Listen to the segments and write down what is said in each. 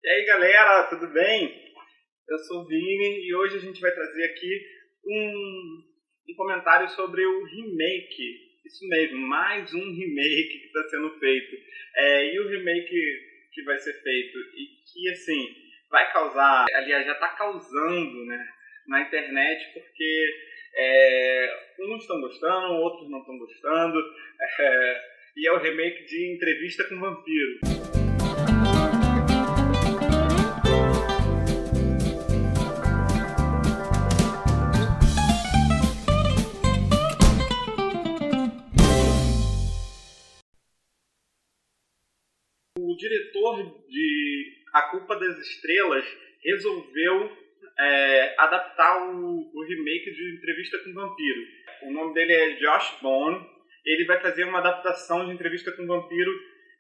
E aí galera, tudo bem? Eu sou o Vini e hoje a gente vai trazer aqui um comentário sobre o remake. Isso mesmo, mais um remake que está sendo feito. E o remake que vai ser feito e que assim vai causar, aliás já está causando, né, na internet, porque uns estão gostando, outros não estão gostando, e é o remake de Entrevista com Vampiro. O diretor de A Culpa das Estrelas resolveu adaptar o remake de Entrevista com Vampiro. O nome dele é Josh Boone. Ele vai fazer uma adaptação de Entrevista com Vampiro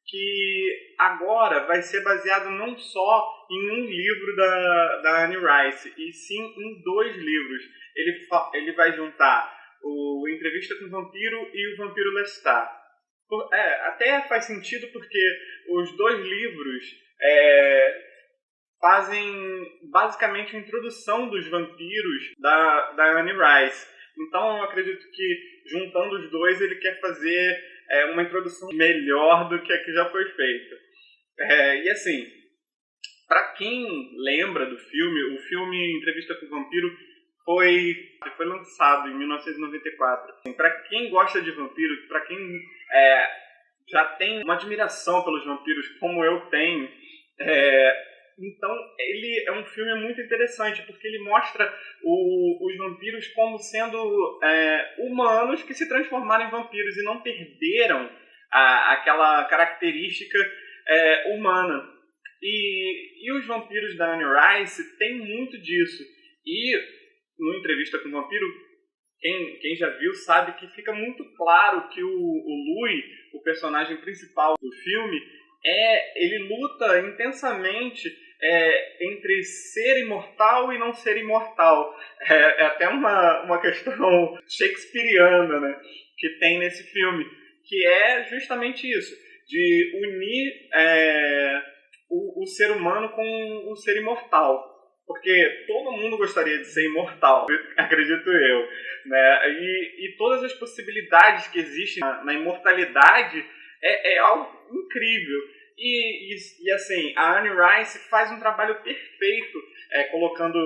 que agora vai ser baseado não só em um livro da Anne Rice, e sim em 2 livros. Ele vai juntar o Entrevista com Vampiro e o Vampiro Lestat. Até faz sentido porque os 2 livros fazem basicamente a introdução dos vampiros da Anne Rice. Então eu acredito que juntando os 2 ele quer fazer uma introdução melhor do que a que já foi feita. E assim, para quem lembra do filme, o filme Entrevista com o Vampiro foi lançado em 1994. Para quem gosta de vampiro, para quem já tem uma admiração pelos vampiros como eu tenho, então ele é um filme muito interessante, porque ele mostra os vampiros como sendo humanos que se transformaram em vampiros e não perderam aquela característica humana. E os vampiros da Anne Rice têm muito disso. E no Entrevista com o Vampiro, quem já viu sabe que fica muito claro que o Louis, o personagem principal do filme, ele luta intensamente entre ser imortal e não ser imortal. É até uma questão shakespeariana, né, que tem nesse filme, que é justamente isso, de unir o ser humano com o ser imortal. Porque todo mundo gostaria de ser imortal, acredito eu, né? E todas as possibilidades que existem na imortalidade é algo incrível. E assim, a Anne Rice faz um trabalho perfeito colocando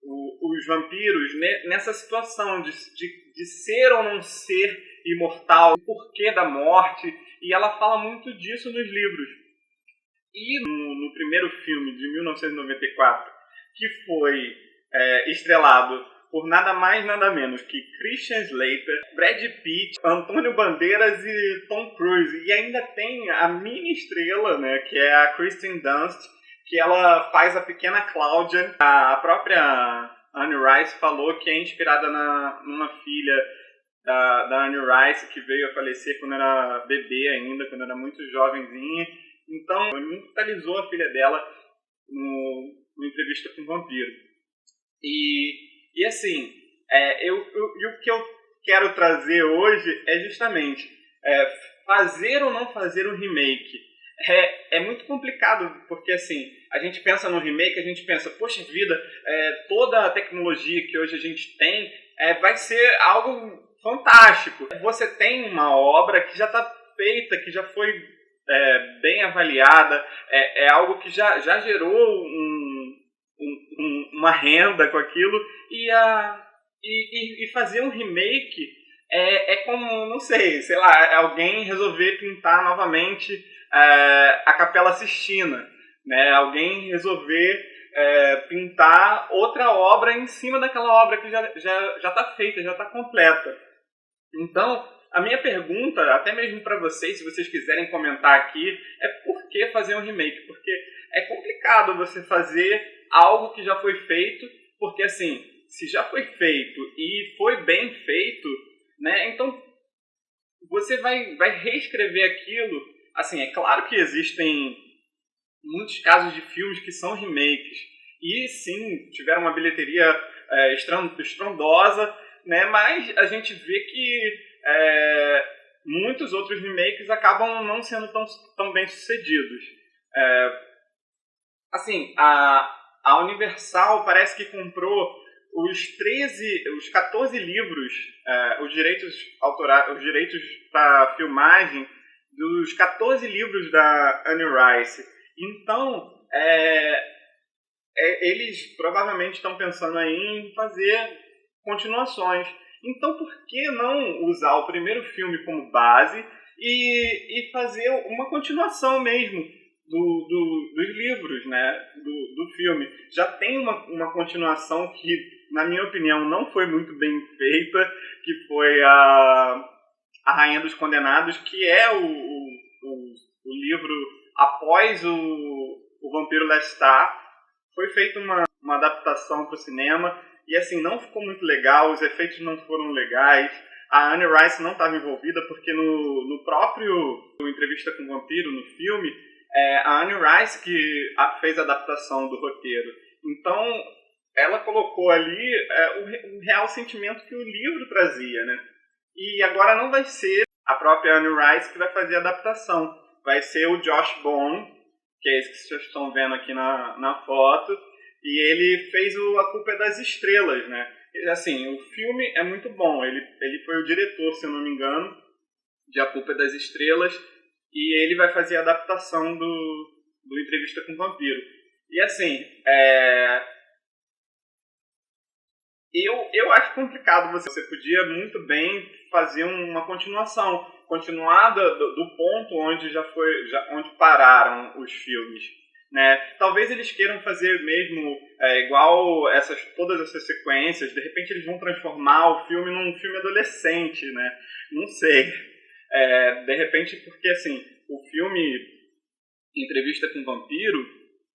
os vampiros nessa situação de ser ou não ser imortal, o porquê da morte, e ela fala muito disso nos livros. E no primeiro filme de 1994, que foi estrelado por nada mais nada menos que Christian Slater, Brad Pitt, Antônio Bandeiras e Tom Cruise. E ainda tem a mini estrela, né, que é a Kristen Dunst, que ela faz a pequena Cláudia. A própria Anne Rice falou que é inspirada numa filha da Anne Rice, que veio a falecer quando era bebê ainda, quando era muito jovenzinha. Então, ela imortalizou a filha dela no Entrevista com o Vampiro. E assim, o que eu quero trazer hoje é justamente fazer ou não fazer um remake. É muito complicado, porque assim, a gente pensa no remake, a gente pensa, poxa vida, toda a tecnologia que hoje a gente tem vai ser algo fantástico. Você tem uma obra que já está feita, que já foi bem avaliada, algo que já gerou uma renda com aquilo, e fazer um remake é como, não sei lá, alguém resolver pintar novamente a Capela Sistina, né? Alguém resolver pintar outra obra em cima daquela obra que já está feita, já está completa. Então, a minha pergunta, até mesmo para vocês, se vocês quiserem comentar aqui, é por que fazer um remake? Porque é complicado você fazer algo que já foi feito, porque assim, se já foi feito e foi bem feito, né, então você vai reescrever aquilo. Assim, é claro que existem muitos casos de filmes que são remakes, e sim, tiveram uma bilheteria estrondosa, né, mas a gente vê que muitos outros remakes acabam não sendo tão bem sucedidos. Assim, a Universal parece que comprou os 14 livros, os direitos autorais, os direitos para filmagem dos 14 livros da Anne Rice. Então, eles provavelmente estão pensando aí em fazer continuações. Então, por que não usar o primeiro filme como base e fazer uma continuação mesmo dos livros, né, do filme? Já tem uma continuação que, na minha opinião, não foi muito bem feita, que foi a Rainha dos Condenados, que é o livro após o Vampiro Lestat. Foi feita uma adaptação para o cinema e, assim, não ficou muito legal, os efeitos não foram legais. A Anne Rice não estava envolvida porque no próprio Entrevista com o Vampiro, no filme, a Anne Rice que fez a adaptação do roteiro. Então, ela colocou ali o real sentimento que o livro trazia, né? E agora não vai ser a própria Anne Rice que vai fazer a adaptação. Vai ser o Josh Boone, que é esse que vocês estão vendo aqui na foto, e ele fez A Culpa é das Estrelas, né? Assim, o filme é muito bom, ele foi o diretor, se eu não me engano, de A Culpa é das Estrelas, e ele vai fazer a adaptação do Entrevista com o Vampiro. E assim, eu acho complicado, você podia muito bem fazer uma continuação, continuar do ponto onde onde pararam os filmes, né? Talvez eles queiram fazer mesmo igual todas essas sequências, de repente eles vão transformar o filme num filme adolescente, né? Não sei. De repente, porque assim, o filme Entrevista com o Vampiro,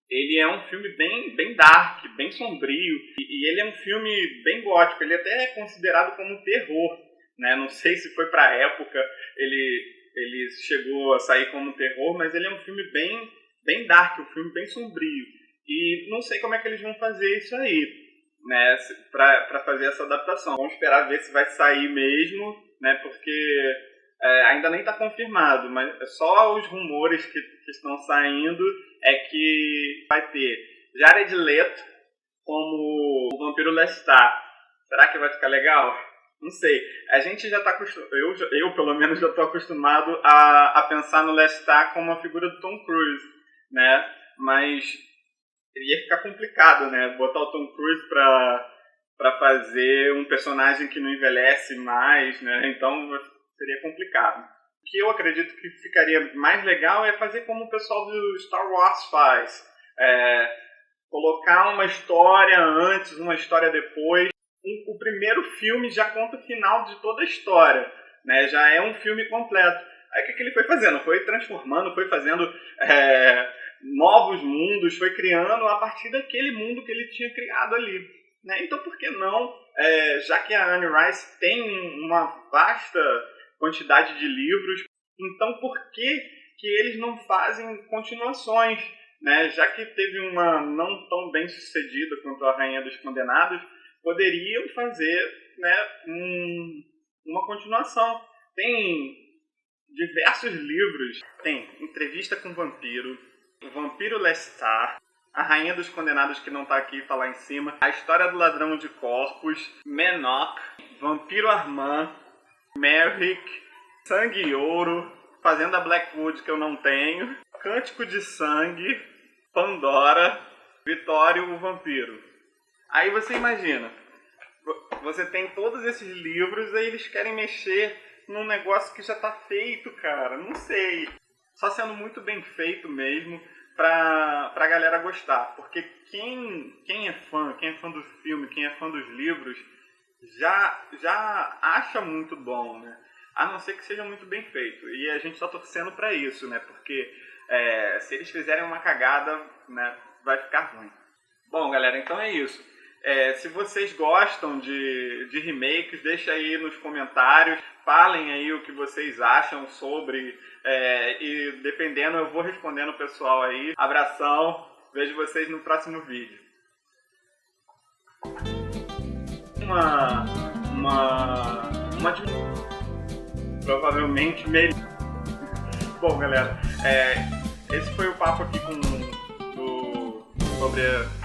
ele é um filme bem dark, bem sombrio, e ele é um filme bem gótico, ele até é considerado como terror, né? Não sei se foi para a época, ele chegou a sair como terror, mas ele é um filme bem dark, um filme bem sombrio, e não sei como é que eles vão fazer isso aí, né? Para fazer essa adaptação. Vamos esperar ver se vai sair mesmo, né? Porque ainda nem está confirmado, mas só os rumores que estão saindo é que vai ter Jared Leto como o Vampiro Lestat. Será que vai ficar legal? Não sei. A gente já está acostumado, eu pelo menos já estou acostumado a pensar no Lestat como a figura do Tom Cruise, né? Mas ia ficar complicado, né? Botar o Tom Cruise para fazer um personagem que não envelhece mais, né? Então seria complicado. O que eu acredito que ficaria mais legal é fazer como o pessoal do Star Wars faz. Colocar uma história antes, uma história depois. O primeiro filme já conta o final de toda a história, né? Já é um filme completo. Aí o que ele foi fazendo? Foi transformando, foi fazendo novos mundos, foi criando a partir daquele mundo que ele tinha criado ali, né? Então por que não, já que a Anne Rice tem uma vasta quantidade de livros, então por que eles não fazem continuações, né? Já que teve uma não tão bem sucedida quanto a Rainha dos Condenados, poderiam fazer, né, uma continuação. Tem diversos livros, tem Entrevista com o Vampiro, O Vampiro Lestat, A Rainha dos Condenados, que não está aqui, está lá em cima, A História do Ladrão de Corpos, Menok, Vampiro Armand, Merrick, Sangue e Ouro, Fazenda Blackwood, que eu não tenho, Cântico de Sangue, Pandora, Vitório o Vampiro. Aí você imagina, você tem todos esses livros, aí eles querem mexer num negócio que já está feito, cara, não sei. Só sendo muito bem feito mesmo pra galera gostar, porque quem é fã do filme, quem é fã dos livros, já acha muito bom, né? A não ser que seja muito bem feito. E a gente só torcendo pra isso, né? Porque se eles fizerem uma cagada, né, vai ficar ruim. Bom, galera, então é isso. Se vocês gostam de remakes, deixa aí nos comentários. Falem aí o que vocês acham sobre. E dependendo, eu vou respondendo o pessoal aí. Abração. Vejo vocês no próximo vídeo. Provavelmente melhor. Bom, galera, esse foi o papo aqui com o sobre